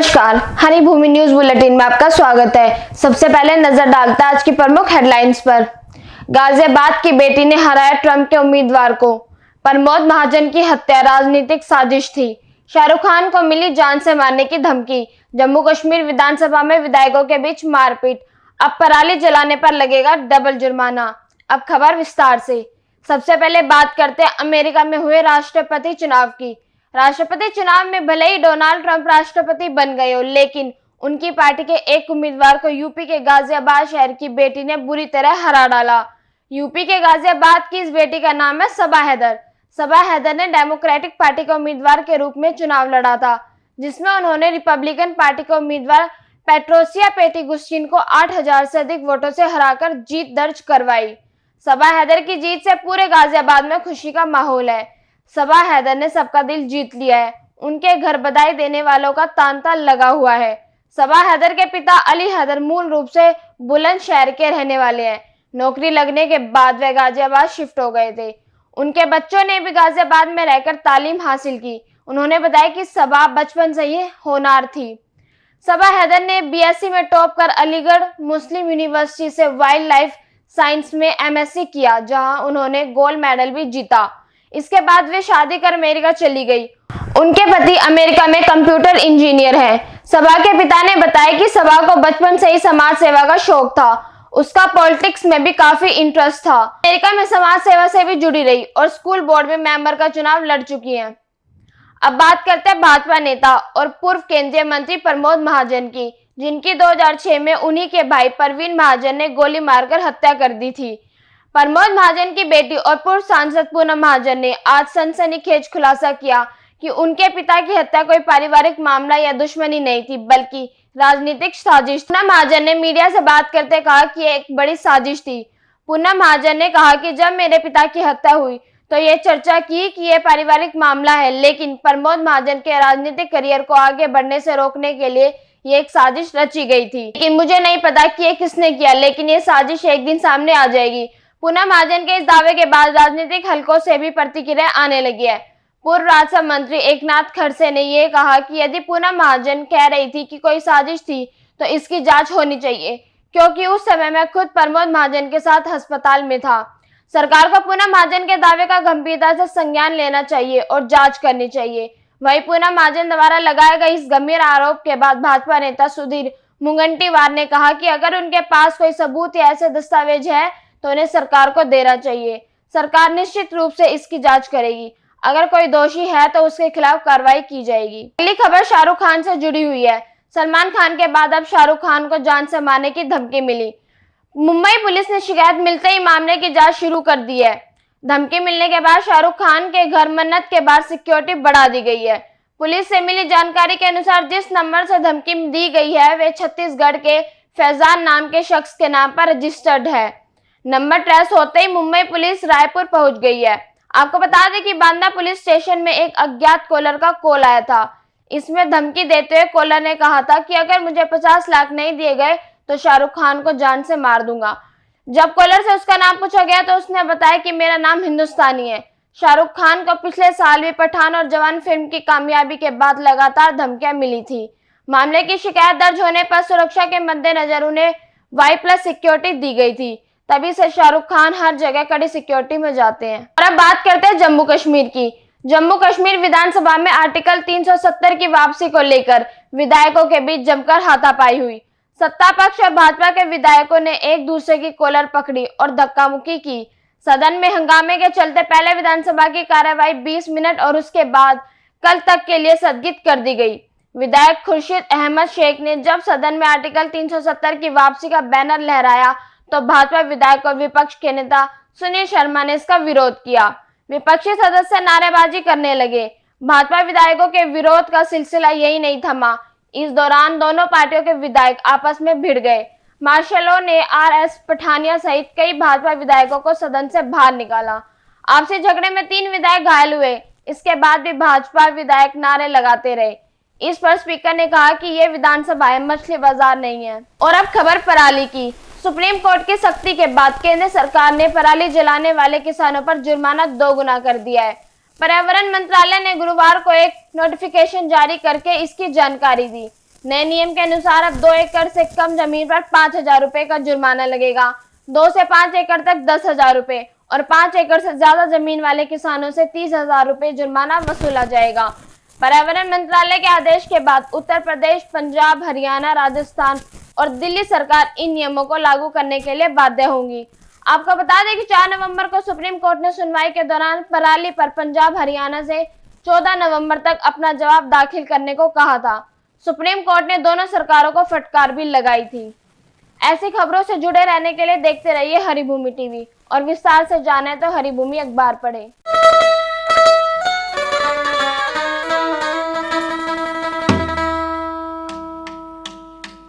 नमस्कार, हनी भूमि news bulletin में आपका स्वागत है। सबसे पहले नजर डालते हैं आज की प्रमुख हेडलाइंस पर। गाजियाबाद की बेटी ने हराया ट्रंप के उम्मीदवार को। प्रमोद महाजन की हत्या राजनीतिक साजिश थी। शाहरुख खान को मिली जान से मारने की धमकी। जम्मू कश्मीर विधानसभा में विधायकों के बीच मारपीट। अब पराली जलाने पर लगेगा डबल जुर्माना। अब खबर विस्तार से। सबसे पहले बात करते हैं अमेरिका में हुए राष्ट्रपति चुनाव की। राष्ट्रपति चुनाव में भले ही डोनाल्ड ट्रंप राष्ट्रपति बन गए हो, लेकिन उनकी पार्टी के एक उम्मीदवार को यूपी के गाजियाबाद शहर की बेटी ने बुरी तरह हरा डाला। यूपी के गाजियाबाद की इस बेटी का नाम है सबा हैदर। सबा हैदर ने डेमोक्रेटिक पार्टी के उम्मीदवार के रूप में चुनाव लड़ा था, जिसमें उन्होंने रिपब्लिकन पार्टी के उम्मीदवार पेट्रोसिया पेटीगुस्टिन को 8,000 से अधिक वोटों से हराकर जीत दर्ज करवाई। सबा हैदर की जीत से पूरे गाजियाबाद में खुशी का माहौल है। सबा हैदर ने सबका दिल जीत लिया है। उनके घर बधाई देने वालों का तांता लगा हुआ है। सबा हैदर के पिता अली हैदर मूल रूप से बुलंदशहर के रहने वाले हैं। नौकरी लगने के बाद वे गाजियाबाद शिफ्ट हो गए थे। उनके बच्चों ने भी गाजियाबाद में रहकर तालीम हासिल की। उन्होंने बताया कि सबा बचपन से ही होनहार थी। सबा हैदर ने बीएससी में टॉप कर अलीगढ़ मुस्लिम यूनिवर्सिटी से वाइल्ड लाइफ साइंस में एमएससी किया, जहां उन्होंने गोल्ड मेडल भी जीता। इसके बाद वे शादी कर अमेरिका चली गई। उनके पति अमेरिका में कंप्यूटर इंजीनियर हैं। सबा के पिता ने बताया कि सबा को बचपन से ही समाज सेवा का शौक था। उसका पॉलिटिक्स में भी काफी इंटरेस्ट था। अमेरिका में समाज सेवा से भी जुड़ी रही और स्कूल बोर्ड में मेंबर का चुनाव लड़ चुकी हैं। अब बात करते हैं भाजपा नेता और पूर्व केंद्रीय मंत्री प्रमोद महाजन की, जिनकी 2006 में उन्हीं के भाई परवीन महाजन ने गोली मारकर हत्या कर दी थी। प्रमोद महाजन की बेटी और पूर्व सांसद पूनम महाजन ने आज सनसनीखेज खुलासा किया कि उनके पिता की हत्या कोई पारिवारिक मामला या दुश्मनी नहीं थी, बल्कि राजनीतिक साजिश। पूनम महाजन ने मीडिया से बात करते कहा कि एक बड़ी साजिश थी। पूनम महाजन ने कहा कि जब मेरे पिता की हत्या हुई तो ये चर्चा की कि यह पारिवारिक मामला है, लेकिन प्रमोद महाजन के राजनीतिक करियर को आगे बढ़ने से रोकने के लिए ये एक साजिश रची गई थी। लेकिन मुझे नहीं पता कि ये किसने किया, लेकिन ये साजिश एक दिन सामने आ जाएगी। पूनम महाजन के इस दावे के बाद राजनीतिक हलकों से भी प्रतिक्रिया आने लगी है। पूर्व राज्य मंत्री एकनाथ खड़से ने यह कहा कि यदि पूनम महाजन कह रही थी कि कोई साजिश थी तो इसकी जांच होनी चाहिए, क्योंकि उस समय मैं खुद प्रमोद महाजन के साथ अस्पताल में था। सरकार को पूनम महाजन के दावे का गंभीरता से संज्ञान लेना चाहिए और जांच करनी चाहिए। वहीं पूनम महाजन द्वारा लगाए गए इस गंभीर आरोप के बाद भाजपा नेता सुधीर मुंगंटीवार ने कहा कि अगर उनके पास कोई सबूत या ऐसे दस्तावेज है तो उन्हें सरकार को देना चाहिए। सरकार निश्चित रूप से इसकी जांच करेगी। अगर कोई दोषी है तो उसके खिलाफ कार्रवाई की जाएगी। अगली खबर शाहरुख खान से जुड़ी हुई है। सलमान खान के बाद अब शाहरुख खान को जान से मारने की धमकी मिली। मुंबई पुलिस ने शिकायत मिलते ही मामले की जांच शुरू कर दी है। धमकी मिलने के बाद शाहरुख खान के घर मन्नत के बाद सिक्योरिटी बढ़ा दी गई है। पुलिस से मिली जानकारी के अनुसार जिस नंबर से धमकी दी गई है वे छत्तीसगढ़ के फैजान नाम के शख्स के नाम पर रजिस्टर्ड है। नंबर ट्रेस होते ही मुंबई पुलिस रायपुर पहुंच गई है। आपको बता दें कि बांदा पुलिस स्टेशन में एक अज्ञात कॉलर का कॉल आया था। इसमें धमकी देते हुए कॉलर ने कहा था कि अगर मुझे 50 लाख नहीं दिए गए तो शाहरुख खान को जान से मार दूंगा। जब कॉलर से उसका नाम पूछा गया तो उसने बताया कि मेरा नाम हिंदुस्तानी है। शाहरुख खान को पिछले साल भी पठान और जवान फिल्म की कामयाबी के बाद लगातार धमकियां मिली थी। मामले की शिकायत दर्ज होने पर सुरक्षा के मद्देनजर उन्हें Y+ सिक्योरिटी दी गई थी। तभी से शाहरुख खान हर जगह कड़ी सिक्योरिटी में जाते हैं। और अब बात करते हैं जम्मू कश्मीर की। जम्मू कश्मीर विधानसभा में आर्टिकल 370 की वापसी को लेकर विधायकों के बीच जमकर हाथापाई हुई। सत्ता पक्ष और भाजपा के विधायकों ने एक दूसरे की कॉलर पकड़ी और धक्का मुक्की की। सदन में हंगामे के चलते पहले विधानसभा की कार्यवाही 20 मिनट और उसके बाद कल तक के लिए स्थगित कर दी गई। विधायक खुर्शीद अहमद शेख ने जब सदन में आर्टिकल 370 की वापसी का बैनर लहराया तो भाजपा विधायक और विपक्ष के नेता सुनील शर्मा ने इसका विरोध किया। विपक्षी सदस्य नारेबाजी करने लगे। भाजपा विधायकों के विरोध का सिलसिला यही नहीं थमा। इस दौरान दोनों पार्टियों के विधायक आपस में भिड़ गए। मार्शलों ने RS पठानिया सहित कई भाजपा विधायकों को सदन से बाहर निकाला। आपसी झगड़े में 3 विधायक घायल हुए। इसके बाद भी भाजपा विधायक नारे लगाते रहे। इस पर स्पीकर ने कहा कि ये विधानसभा है, मछली बाजार नहीं है। और अब खबर पराली की। सुप्रीम कोर्ट की सख्ती के बाद केंद्र सरकार ने पराली जलाने वाले किसानों पर जुर्माना 2 गुना कर दिया है। पर्यावरण मंत्रालय ने गुरुवार को एक नोटिफिकेशन जारी करके इसकी जानकारी दी। नए नियम के अनुसार अब 2 एकड़ से कम जमीन पर 5,000 रुपए का जुर्माना लगेगा। 2 से 5 एकड़ तक 10,000 रुपए और 5 एकड़ से ज्यादा जमीन वाले किसानों से 30,000 रुपए जुर्माना वसूला जाएगा। पर्यावरण मंत्रालय के आदेश के बाद उत्तर प्रदेश, पंजाब, हरियाणा, राजस्थान और दिल्ली सरकार इन नियमों को लागू करने के लिए बाध्य होंगी। आपको बता दें कि 4 नवंबर को सुप्रीम कोर्ट ने सुनवाई के दौरान पराली पर पंजाब, हरियाणा से 14 नवंबर तक अपना जवाब दाखिल करने को कहा था। सुप्रीम कोर्ट ने दोनों सरकारों को फटकार भी लगाई थी। ऐसी खबरों से जुड़े रहने के लिए देखते रहिए हरिभूमि टीवी और विस्तार से जाने तो हरिभूमि अखबार पढ़े।